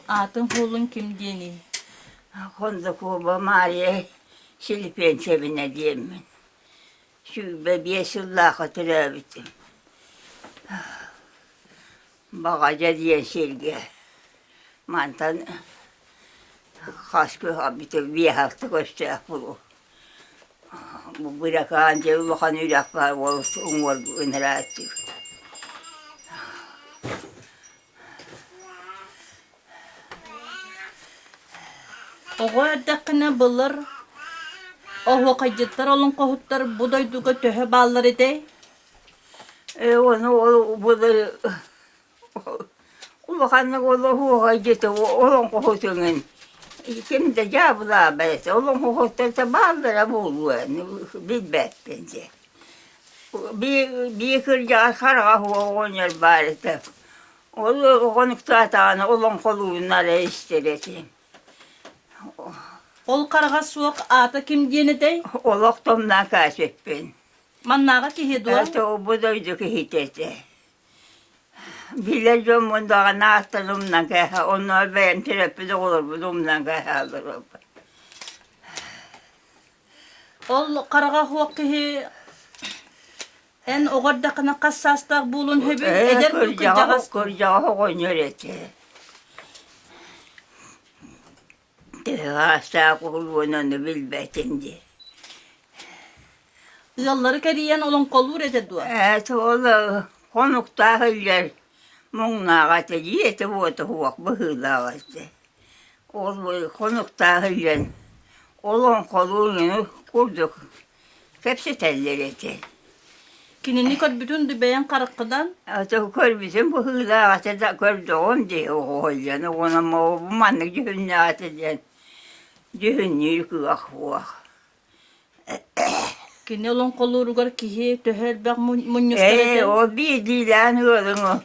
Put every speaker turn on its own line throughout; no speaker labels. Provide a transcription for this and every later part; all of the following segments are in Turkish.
Atın hulun kim diyeni?
Konda kuba Mariye Şilipen çebine diyeyim ben. Şu bebeğe sıllâh hatıra bitim. Bagaca diyen şirge. Mantan kaskı habiti bir hafta koşacak bu. Bu bırakanca ulakan ülak var, olsun var ınırattı.
Oğa dakına bulur. O vakayetler olun kohutlar budayduga töhe ballar ede.
Onu budur ulakanlık ola vakayeti olan kohutunun. Kimde cevabla bese, olan kohutlarsa ballara buluyor, bilbet bence. Bir kırca karga oynar bari de. Onu konukta atağını olan kolunlara istedim.
Ol karga suak ata kim diyeni de?
Olaktomdan kaçıp ben.
Mannaga kihi duwa.
Evet, o budaydı ki hitete. Bileceğim bundan nahtalımdan kaya, onlar benim terapide olur, bundan kaya alırım.
Ol karga huak kihi en oğa dakına kassastak bulun hebi eder kırjagas.
Kırjağı oynuyor eti. Hasta kulluğunu bilbetindi.
Yalları keriyen olan kolur ede duwa.
Evet, oğlu konuk dahiller. Munnağa yeti votu huak bıhılağa. Oğlu konuk dahiller. Olan kolluğunu kurduk. Hepsi teller eti.
Kinini kod bütün dübeyen karakıdan.
Ata kör bizim bıhılağa da gördüğüm diye oğulcan. Ona bu manlık cühünne atacan. Cühünnü kıyak huak.
Kini olan kolur gar kihi töhel bak munyustar ede.
O bir dilen ığılını.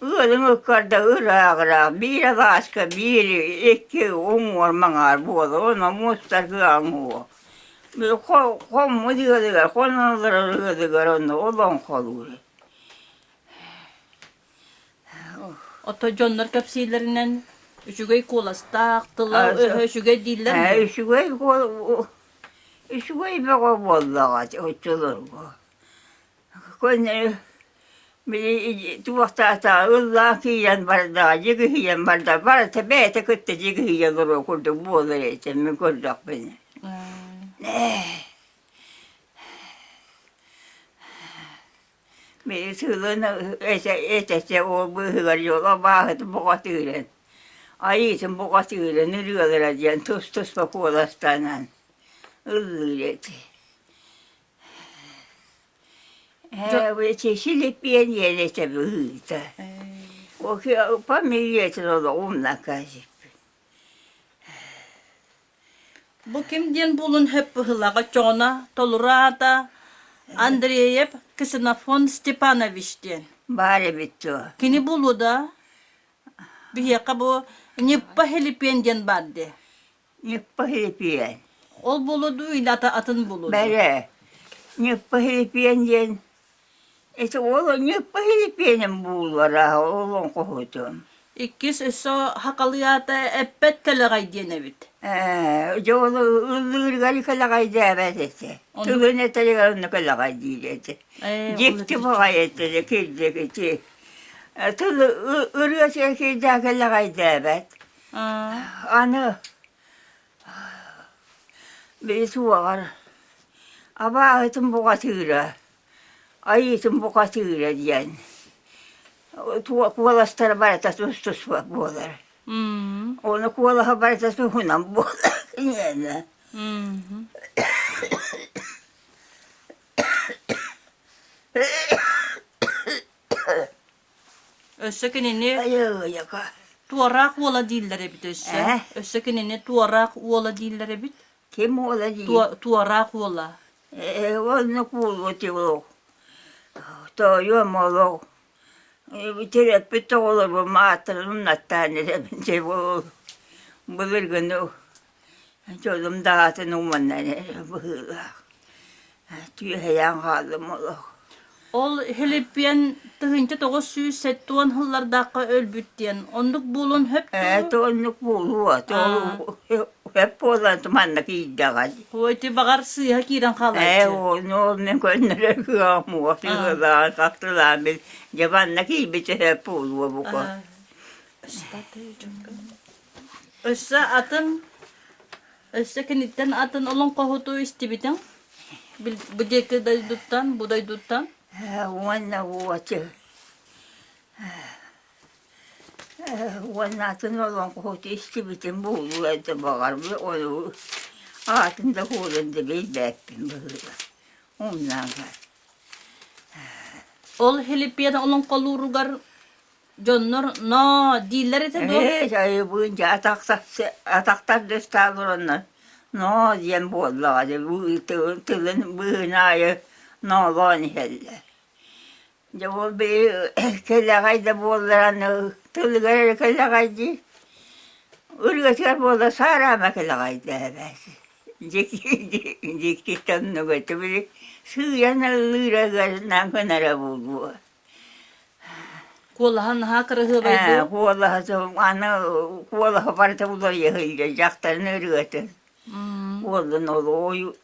Iğılını karda ırağıra. Bir başka bir iki ormanar boğdu. Ona mustar kıyan huak. Bir komu diyorlar. Konuları diyorlar onu. Olan kolur.
Oto jonlar kapsilerinden üçügey kolastak, tıla üçügey diller.
Işıkayı baka bollağa uçulur bu. Kone bir tuvakta ata ılla kiyen barda, jigi hiyen barda, barda bete kıttı jigi hiyen duru kurdu boğulur etem mi kurduk beni. Ne? Bir tığlığını etese o bıhıgar yola bağıdı boğatığıren. Ayıtın boğatığıren, nırıyorlar diyen tuz tuz bak olastanan. Illeti. Bu çeşitli bir yere tabii. O ki pamiriyetin o da onunla karşı.
Bu kim diyen bulun hep hılaga çoğuna, Tolurada, Andreyev, Ksenofon Stepanovich diyen.
Bari bitti o.
Kini bulu da, bir yaka bu Nippa Helipen diyen bardı.
Nippa hilipiyen.
Ol buludu, ilata atın buludu.
Bere. Nippa hilipiyen diyen. İşte oğlum nippa hilipiyenin buğulara oğlum kohutum.
İkis eso hakalıyata eppet telegay diyen evit.
Oğlu ıllığır gali kalakay devet etse. Tügüne telegarını kalakay değil etse. Cikti bakay etse, kirdi etse. Tılı ırıyor çekirde kalakay devet. Anı. Bir su var. Abağıtın boğatıyla. Ayıtın boğatıyla diyen. Kuvalastara barata tustus boğalar. Onu kuvala barata suhunan boğalar. Yani.
Össekinini
Ayı yaka.
tuarak ola diller ebit össe. Össekinini tuarak ola diller ebit.
Kim ola değil?
Tuarak ola.
Onu kuvveti o. Toyuyor mu? Bir terapi olur bu matırım nattane de bence bu. Bulur günü. Çocuğum dağıtın umanlar bu hıla. Tüy heyan halim olur.
Ol Helipiyen tığınca 970 hıllardakka ölbüt diyen. Onduk bulun hep
Tuonnuk puhua. Hep olan tumanna kiiddagat.
Hoyti bagar sıyha kiran kalaycı.
No men könnere kıamua. Kıgılaan kattılaan bil. Jabanna kiibitse hep puhua buka.
Össe atın Össe kenitten atın olun kohutu istibitin. Bu deke day duttan, buday duttan.
Wanna vuotse. Wannaatın olan kohutu istibitin puhua. Että bakar onu aatında huolende bilbäppin böyle. Ondan
Ol Helipiyen olun kolurugar Jonnor no diller ete do.
Ei buinja ataktar destaalurunnan. No dien puolade tulen buinaaja no vanhelle. Ja vol be kella kaida puoleran tulgare kella kaidi. Yrgätkär puolta saaraama kella kaida pääsi. Jekki tannu että bili syyjänä lyrägär nankanara puolua.
Kuollahan hakara hıvaydı.
Kuollahan parta uloja hylja jaktarını rüötön. Kuollun olu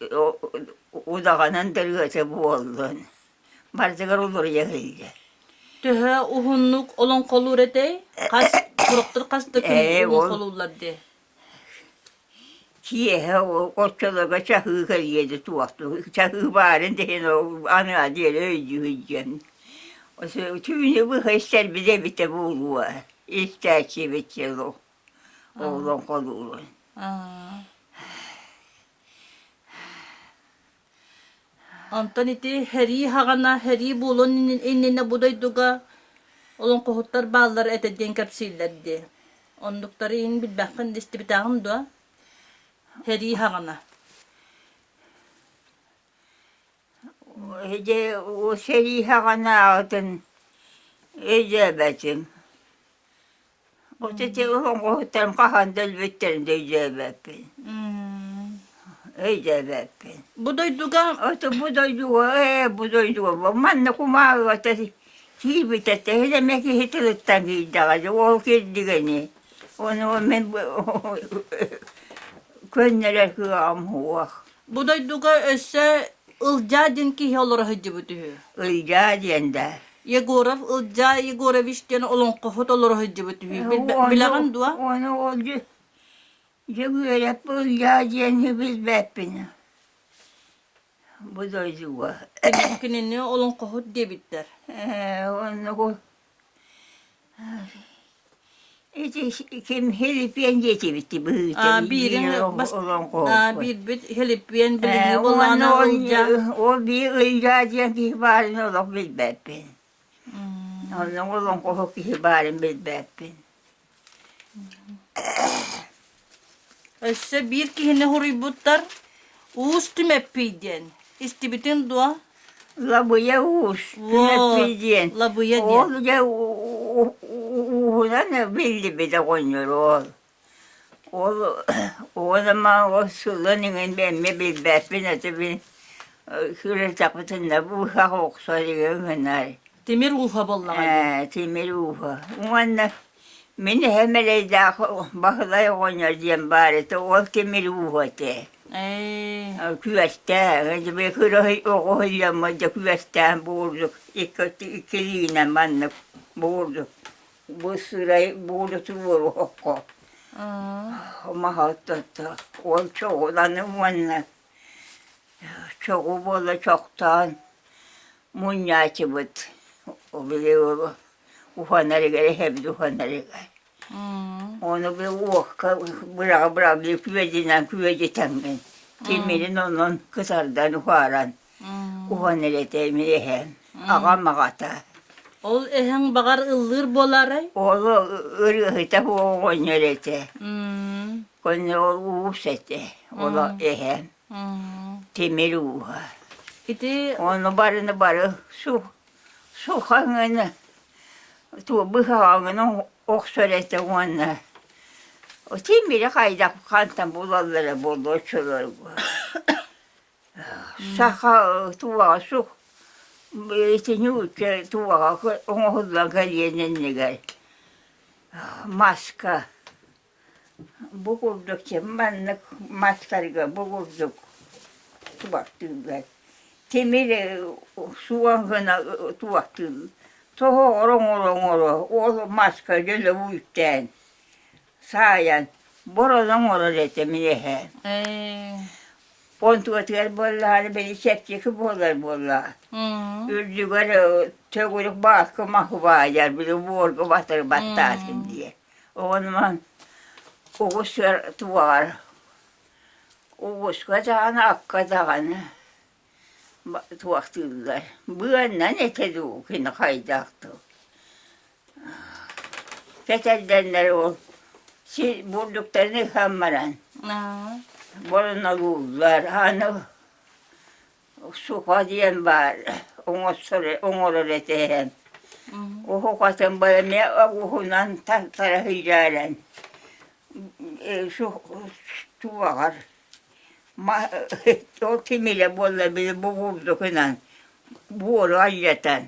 udakanan da rüötö kuollun. Partakar uloja hylja.
Töhö uhunnuk olon kolur ete. Kas kuruktur kas dökün olon kolurlar de.
Kiehe o kotsologa çahı hılyedi tuahtu. Çahı baren dehen o ana diye öydü hyljan. O se tyyni vyhäistel bize bitte puhua. Istääksi vitselo. Oulun koluun.
Antan iti heri hagana heri bulun innine budayduga olon kohutlar bağlar ete denkapsillerdi. Ondukları in bilbakın disti bitağım da heri hagana.
Ece o seri hagana ağıtın ecebetim. O tete olun kohutlarım kahandel bitterinde ecebepin. Ecebepin.
Budayduga
Oto budayduga. Manna kumaaga tasi kiibitette helemeki hitilyttan kiiddaga. O kirdigeni. Onu men könnere kıamhuak.
budayduga össe ılca ki olur hıcı bütühü.
Ilja diende.
Yegorov ılca Yegorov işten olon kohut olur hıcı bütühü. Bilagan dua.
Onu oldu. Jegüerep ilja diende bilbäppin. Budayduga.
Kenini olon kohut debitler.
Onu ko. Kim Helipiyen geçibitti bu.
Birin bas.
Olan
Bir bit Helipiyen bilini bolana ılca.
O bir ilja diyen kibarin olak bilbäppin. Onun olan kohuk kibarin bilbäppin.
Össe bir kihine huributlar. Uus tümeppiyen. İstibitin dua.
Labuya uus. Tünepidiyen.
Labuya diyen.
Olca uğunan bildi bir de koyuyor oğul. O zaman o sulanın bemme bilbäppin eti bir kırır tapıtında bu hak oksarıyor hınar.
Demir uha bollağa.
Temel uha. Onunla beni hemeley daha bakılaya koyuyor diyen bari. O temel uha de. Küvestä, me kırık okoyamadı küvesten bulduk. İkiliğine manna bulduk. Bu sırayı buldu tuğru okko. Mahattatta. O çoğulanı manna. Çoğu bola çoktan. Munyacı bıt. O biliyor. Ufanları göre hep ufanları göre. Onu bir uğka bırak bir küvecinden küveci tembin. Temirin onun kısardan ufaran. Ufanları temiri hem. Ağam ağata.
Ol ehen bagar ıldır bolaray.
Oğlu ırgıhıta bu oynarete. Konu uğusete. Oğlu ehem. Temiri uğa.
İti
Onu barı su kanını. Tu bıhağını oksörete onu. O temiri kaydak kantan bulalları buldu uçulur bu. Saka tuva su. İşte uçça tuvağa onu hızla kalyenin neler. Maska. Bu kurduk çemenlik maskarga bu kurduk. Tuvaktılar. Temir suangına tuvaktılar. Toho orong. O maska göle uyukten. Sayan. Boradan orada temine. Pontuatlar bolla, beni çekçeki bollar bolla. Ürcügara tögülük baskı mahvajar, bir borgu batır battasın diye. O zaman oğuzlar tuvar. Oğuzka dağına, akka dağına tuvaktırlar. Bu yandan etedi o kine kaydaktı. Feteldenler o. Siz bulduklarını hammaran. Boruna buldular. Hani suha diyen var. Onu öğreten. O hukatın bölümü oğunan tarafı hicaren. Şu tuvar. O timiyle bolla bile bu vurdukla. Bu oru alyatan.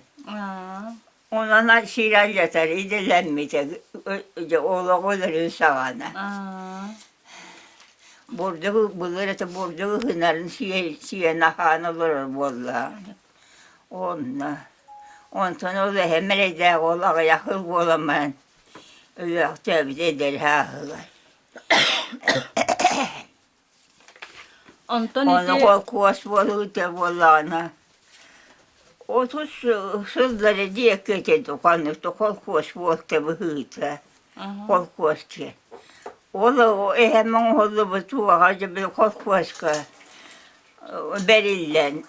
Ondan şiir alyatan. İdelenmeyecek. Oğulların sağına. Burada hınarın siye nahanaları bolla. Ondan o da hemen eder olarak yakıl bolaman. Öyle tevzi eder hahılar. Onu kol kuvas bolu da bollana. 30 yılları diye kötüydü kanıftı kol kuvas bol da bu hıta. Kol kuvas ki. O hemen oldu bu tuvağa acaba bir kol kuvas berillen.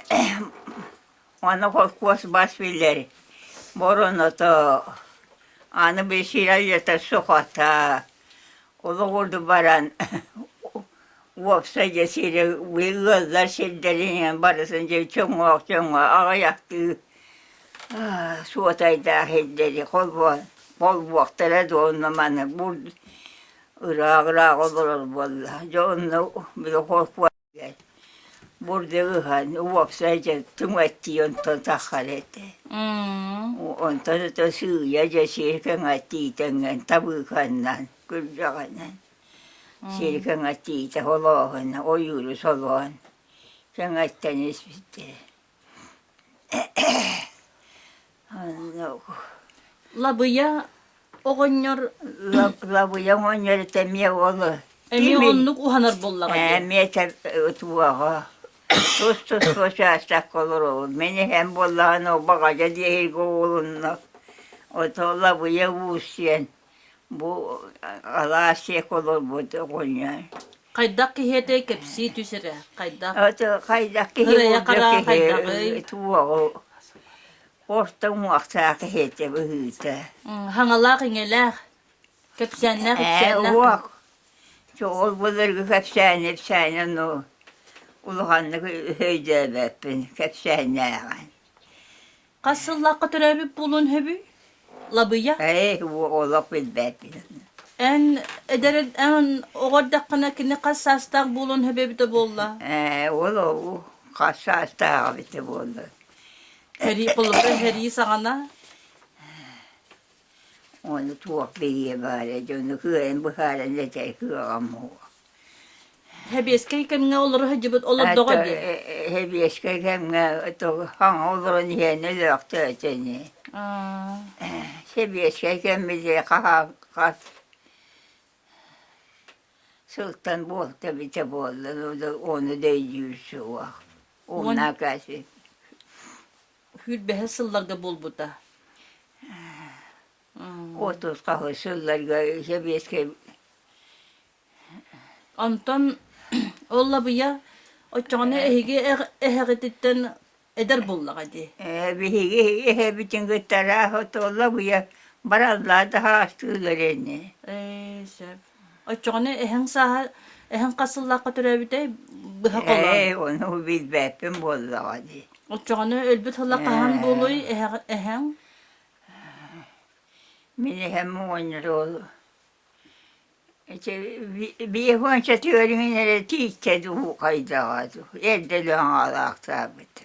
Ona kol kuvas basbiler. Morona da. Anı bir şeyler yatar sokakta. O da orada baran. Voksa geçirir. Vıgızlar şidderin barısınca çoğmak. Ağa yaktı. Suatay dahilleri. Kol vaktara da onlamanı. Burada. Irak olur vallahi. Canlı bir kol kuvas. Burada ıhan. Voksa tüm etti ondan takharete. Ondan da suya geçirken attiğinden tabi kandan, gülcağından. Şirken attiğinden Allah'ın, o yürüs Allah'ın. Sen attan isbitti.
Labıya oğunyor.
Labıya onları temiye olur.
Emi onluk uhanır bollağa.
Emiye tuvağa. Tuz koşarsak olur o. Beni hem bollağına o bagaja değil oğlunla. O da labıya vursiyen. Bu Allah'a şek olur bu da Konya.
Kaydak ki hete kepsi tüsere. Kaydak.
O da kaydak ki hep tuvağa. Orta muhtar ki hete bu hüte.
Hangalak ingelak. Kepsenler.
Uvak. Çoğul bulur ki hepsene no. Uluhanlık höyde beppin, hepsene.
Kasıllak türebi bulun hebi. Labıya.
Olak bil beppin.
En eder en oğurdakına kini kasastak bulun hebi de bolla.
Ola kasasta bitti buldu.
Heri bulur heri sana.
Onu tuğak biriye bari, onu kıren buharın yeter kıram o.
Hebi eski kemine olur hacıbıt olur doğa diye.
Hebi eski kemine hang olur niyene löktü öteni. Hebi eski kemine kaha Sultan bolta bite bolda, onu da yüzü var. Ona karşı.
Hülbehe sıllarga bul bu da.
30 kahı sıllarga hebi eski.
Anton olla bu ya. O çane ehige ehegititten eder bollağa diye.
Hebi çünkü tarafı tolla bu ya. Barallar daha açtılar eni.
Sep. O çane ehen saha ehen kasıllaka türebi de bıha kolan.
Onu bil beppin bollağa diye.
O çane ölbüt hala kahan boluy ehen.
Mini hem oynar oldu. Bir honça teorimine tikkedi bu kaydağı. Erdelen alak tabitti.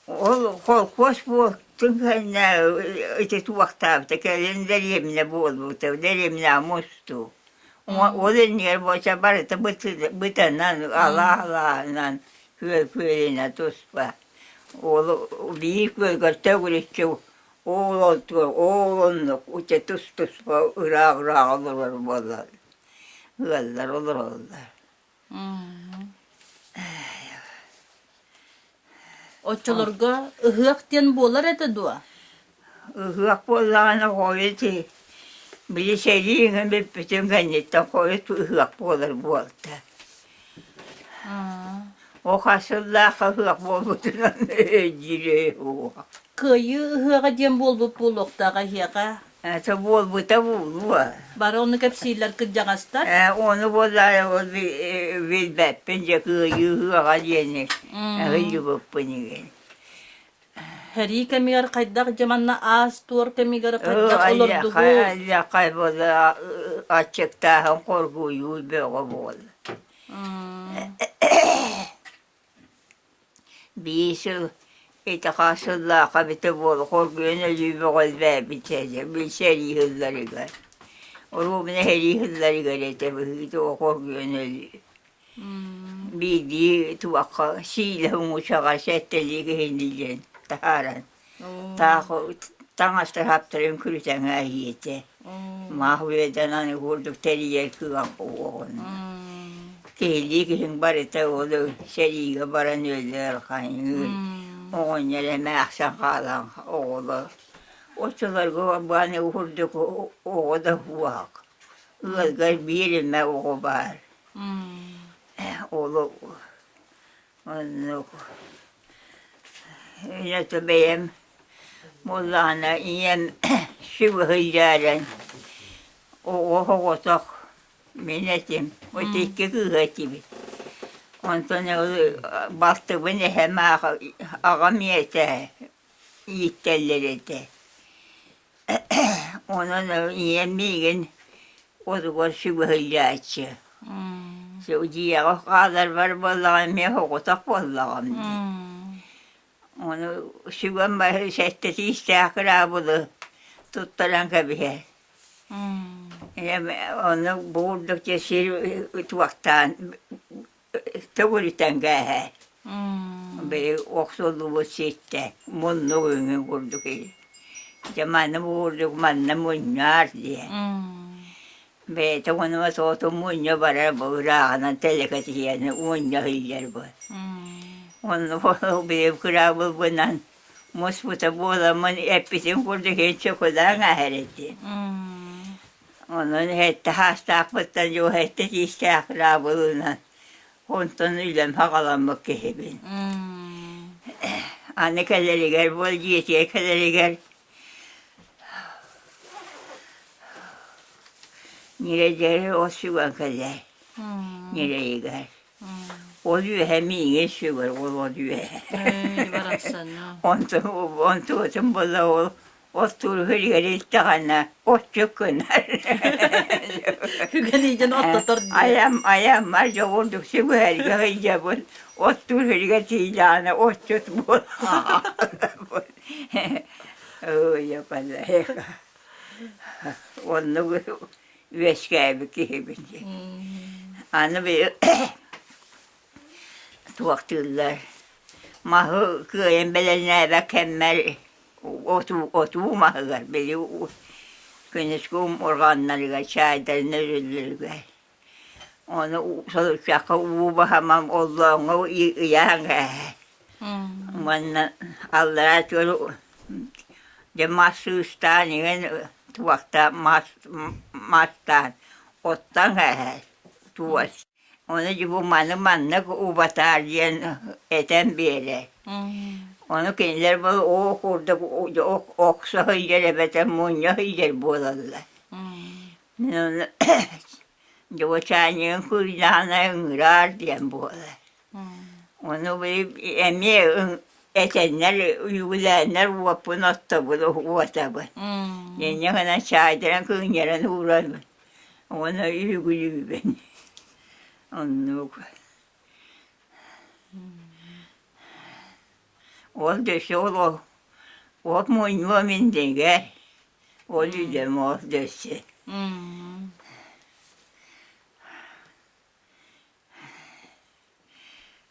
Ol kolkos bu tünkenne ite tuvaktavta kelin derimle bol derimle mustu. O yer boşa barata bıtanan Allah Allah'dan köyüne tospa. O büyük bir tevriççi oğlunluk uçe tospa ıra olur bollar. Hıallar olur.
Oçolorga ıhıak diyen bolar ete dua.
Hıak bollağına koyuldu. Bir şeyliğin bir bütün ganyetten koyup hıak bollar boldu. O kasıllâka hıak bolbutundan öcürü o.
Kıyı ıhıağa diyen bol bu buloktağa hiyağa.
Ta bolbuta buldu.
Bara onu kapsiyler kırcagastar.
Onu bollar o bir beppince kıyı hıağa diyeni. Hıcı böppünü.
Heri kemigar kaydak jamanna as tuor kemigar kaydak
Allah
olordugu.
Allah kaybola açıkta hem korkuyu böyle bol. Bir sürü itikasızlığa kabite bol korkuyuna yübe kol ve bitecek. Bir seri hızları gör. O ruhuna heri hızları görete bir o korkuyuna bir diye tuvaka şiile uçağa setteliği hindicen taharan. Tangastar haptarın kürüten ahiyete. Mahveden anı kurduk teriyer kıvan kovuğunu. Kehli kihin barita oğlu seriye baran öldüler kayın. Oğun yere mehsan kalan oğlu. Oçular bana kurduk oğu da huvak. Ilgar birime oğu var. Oğlu onu yine tübeyim. Mullahına iyem şıvı hıcaren. O hoğutak minnetim. O tekki kığı gibi. Ondan baktı beni hem ağam yete. Yittelleri de. Onun iyem bir gün o da şıvı hıcatçı. Sevdiye kadar var vallahi mi hoğutak vallahi. Onu şuban başı settesi istakra bulu tuttaran kabihe. Onu buldukça tuvaktan tavuritan gahe. Be oksolu bu sitte munnu günü kurduk. Zamanı bulduk manna munnar diye. Be tavanıma soğutu munna bara buğrağına telekati yerine munna hıyar bu. Onu bir kırabı bundan musbuta buğulamın episin kurdu hiç çokudan ahiretti. Onun hette hasta akbıttan jo hette işte akrabılığına. Ondan ülem hakalanmak kehibin. Anne kaderi gel, bol giyetiye kaderi gel. Nereye o şuvan kader. Nereye gel. Oluyor hem iyi şu var, oluyor. Ondan bana otur hırgari istihana, ot çıkınlar.
Hüganiyken ottator diye.
Ayam var ya olduk şu hırgari hıyacabın. Otur hırgari istihana, ot çıkbol. Öyle vallahi. Onu veşkâbi kihibince. Anı bir tuvaktırlar. Mahı köyün beline ve kemer otu mahılar. Beli güneşkum organları çaydarını ölürler. Onu salıçaka uğuba hamam olduğunu iyan Bana Allah'a çölü Cemasüstan'ın tuvakta mastan ottan tuvas. Onu gibi manı ubatar diyen eten bir yere. Onu kendileri böyle o kurda oksa hıyar ebeten munya hıyar buladılar. O çayının kuyrağına ıngırar diyen bular. Onu böyle emiye etenler, uygulayanlar vapın atta bunu vata bu. Yani hemen çaydıran kıyıyaran uğrar bu. Ona uyguluyor beni. Onu Ol döşe o muynu mindiger. Ol yüzem ol döşe.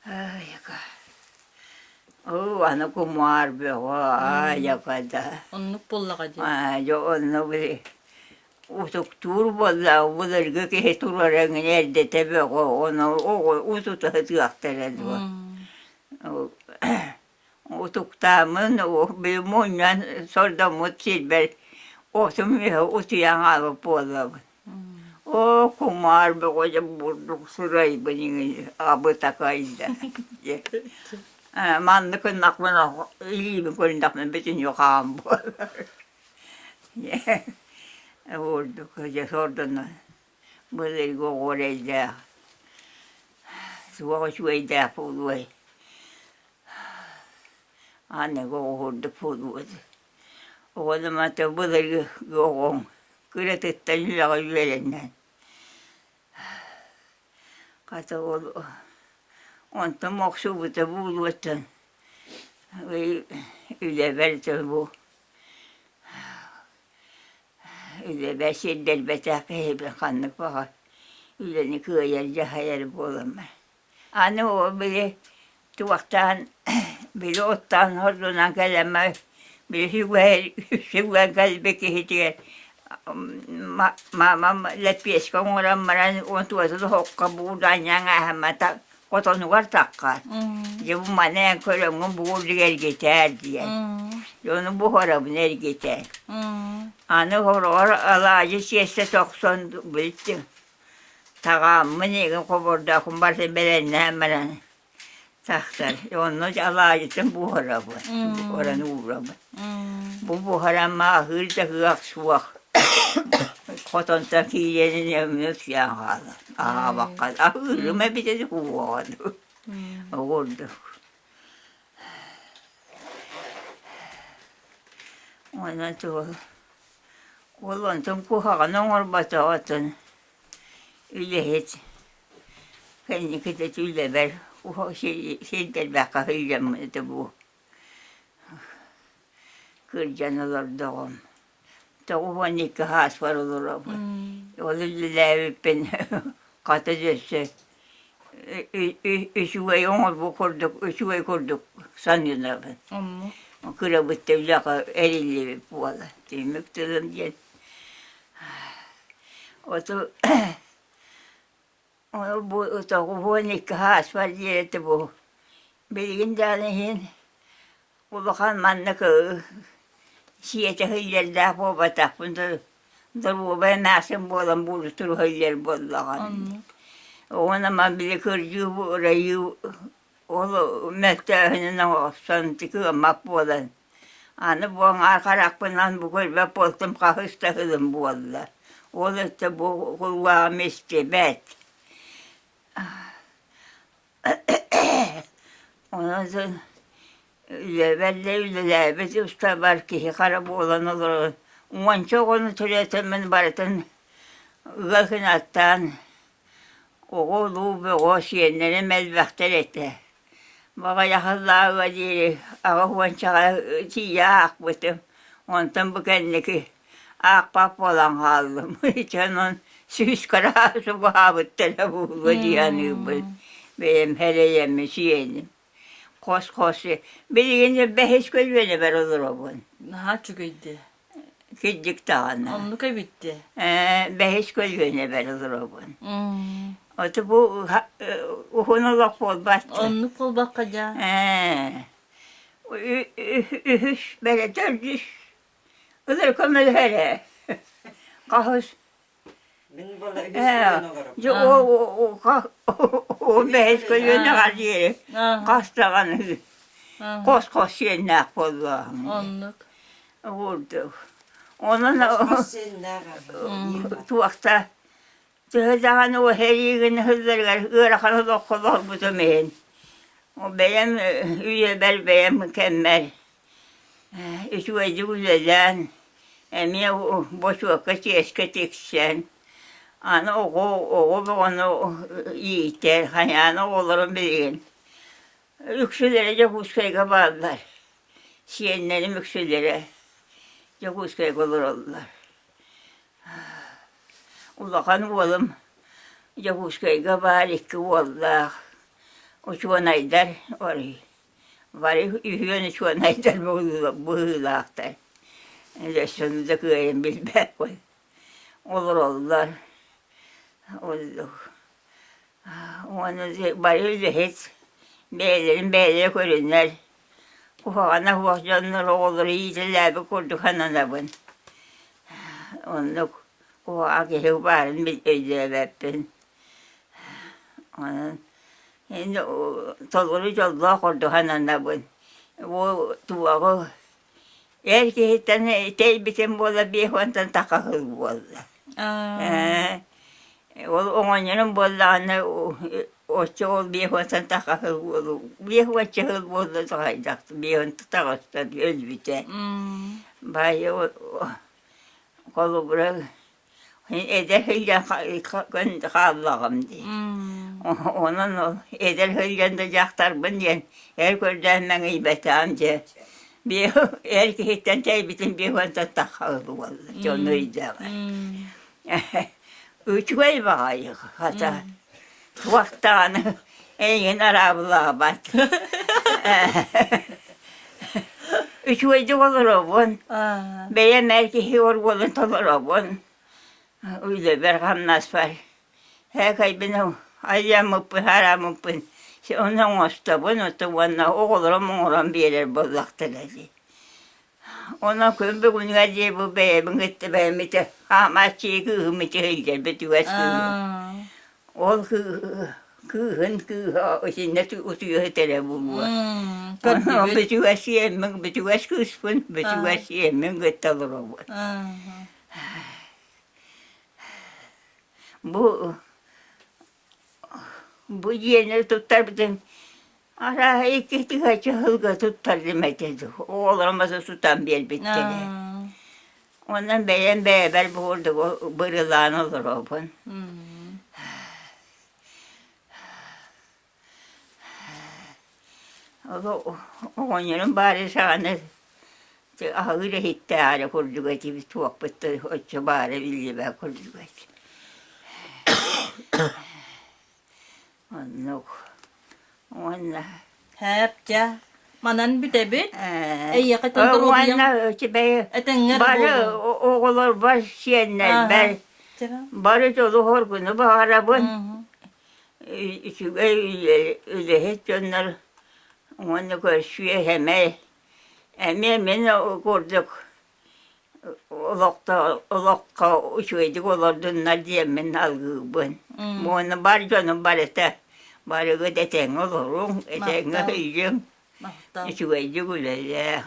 Ay yaka. O ana kumar be o ay yakada.
Onluk bollağa diye.
Ay yo onu bir utuktur bolla bulurgu ki turarın nerede tebe onu ututu hıtıqtırdı o. Utuktamın o bir munyan sorda mut silber otumu utuyan alıp bolla. O kumar be koca burduk sırayı benim abı takaydı. Manlıkın aklına iyi bir koyun aklına bütün yok ağam bu. Vurduk koca sordun. Böyle oraya suğa şuyda pulvay. Anne vurduk pulvay. O zaman da böyle yoğun. Kıratıktan yüzüğü verenden. Kata oldu. Ondan maksubuta bulvattan. Ve üle verdi bu. Üle beşirdel betakı hep kanlık bakar. Üleni kıyarca hayal bulamam. Anne o bile tuvaktan, bile ottan hordunan kalema, bile şügüven kalbeki hitiyer. Mamam lepiyeskan oranmaran on tuossa hokka buudan jangahmata kotonu var takkar. Ja bu manen kolongun buurdi ergeter diye. Jonu bu horabın ergeter. Anı horor alacı siyeste tokson bitti. Tağamı negin koborda kumbarsa belenle hemen taktar. Onu alacıtın bu horabı. Oranı uğrabı. Bu horan ahır da hıyak suak. Kotonta kiyenin yemiyot yan hala. Aha bakka. Ahırıma bir de huvadı. Oldu. Ondan sonra olan tüm kuhağının orbata atın. Öyle hiç. Kendi kıta tüyle ver. Şeyler baka hıyyamıydı bu. Kırcanalar doğum. Doğuman iki has var olur ama. Onu levipin katacısı. Üçüve yolur bu kurduk, üçüve kurduk sanıyorlar ben. Kırabıtta ulaka erilli bu ala. Demek dedim diye. Oto bu doğuman iki has var diye de bu. Bilgin dağınıhin ulakan manlıkı siyete hıyyerler bu batak bunda. Dur ben nasıl bolan buluştur hıyer bolan. Ona man bile kırcı bu orayı oğlu mektebinin o santıkı makbolan. Anı bu arkarak bundan bu kulübe poltum kahısta hıdım bu Allah. Oğlu da bu kulağım istibet. Ondan sonra öyle usta var ki karabı olan olur. Uman çok onu türetemin baratın ıgakın attan oğlu ve o şeyleri melbekter etti. Bana yakınlığa vaziri, ağa huvançağa çiğya akbıtım. Ondan bu kendiki akbap olan kaldım. Hiç onun süs karası bu habıttıra bu diyanı bu. Benim hereyemi şeyenim. Kos. Birinci behiç gölvene ver olur o bun.
Ha çıkıydı.
Gittik dağına.
Onluk bitti.
Behiç gölvene ver olur o bun. Otu bu uhunuluk bol bastı.
Onluk bol bakaca.
Ühüş böyle dördüş. Idır kömür hele. Kahus. O behiç gölvene var diye. Kastağını. Kos yenak bollağım.
Onluk.
Vurduk. Onun tuakta tığdağın o her yerini hızlarlar, ırakanı dokular bu demeyin. O benim üyeler benim mükemmel. Üç vecih güzelden, emiye boş vakit eski teksen. Ana onu yiğitler, hani ana oğullarım bilin. Yüksülere Yakuskay'a bağlılar. Şiyenlerim yüksülere Yakuskay'a olur oldular. Ulakan oğlum Yakuskay'a bağlık oldular. O çoğunaylar orayı. Var ühüyönü çoğunaylar buğulaklar. Sonunda köyün bilmem koy. Olur oldular. Olduk. Onu bari hiç beyleri görünler. Kuhana kuhcanlar olur iyiceler bir kurduk hananabın. Onu kuhana gelip barın bir ödeyebepin. Onun şimdi tolgulu yolda kurduk hananabın. O tuvağı erkekten teybitin bola bir hontan takahıl bola. Onun bollağını oçça ol bir hontan takahıl bola. Bir honça hıl bola takacaktı. Bir hontan takastı özbüte. Bayi kolu bırak. Eder hılgan kallağım diye. Onun eder hılgan da jaktar ben diyen. Her körden ben iybeti amca. Bir erkekten teybitin bir hontan takahıl bola. Onu izlemek. 3 ay bakayım hatta. Vaktanı en arabalığa battı. 3 ayda olur obun. Benim erkeği orgolun olur obun. Öyle bir hamnas var. Her kaybını ayamıpın, haramıpın. Onun ostabın, otuğunla oğulum bir yer bozaktıracı. Ona kömbe günler diye bu beyemin gitti benim de hamasçıyı kığım içi hılger betüves kığım. Ol kığın kığ içinde utuyor tere bu. Onu betüves yemin, betüves kıspın, betüves yemin gitti alır o. Bu yeni tutar bizim. Ara iki tıkaçı hılga tutar demektedir. Oğlamasa tutan bir bitti. Ondan beyen beraber burada bırılan olur o bun. Onun bari sana ağır hitte ağrı kurduğu gibi tuğuk bitti. Oçça bari bilgi ben kurduğu gibi. Onunla.
Hepçe. Manan büte Ey katan
Onunla bari oğullar var şiyenler var. Bari çolu hor günü bağırabın. Öyle hiç onlar onu görüşüyor hemen. Emin kurduk. Olakka uçuyorduk olardılar diye min algıbın. Bunu bari canım bari de. Bari gıdeten olurum. Eten hıyım. Uçuyorduk öyle.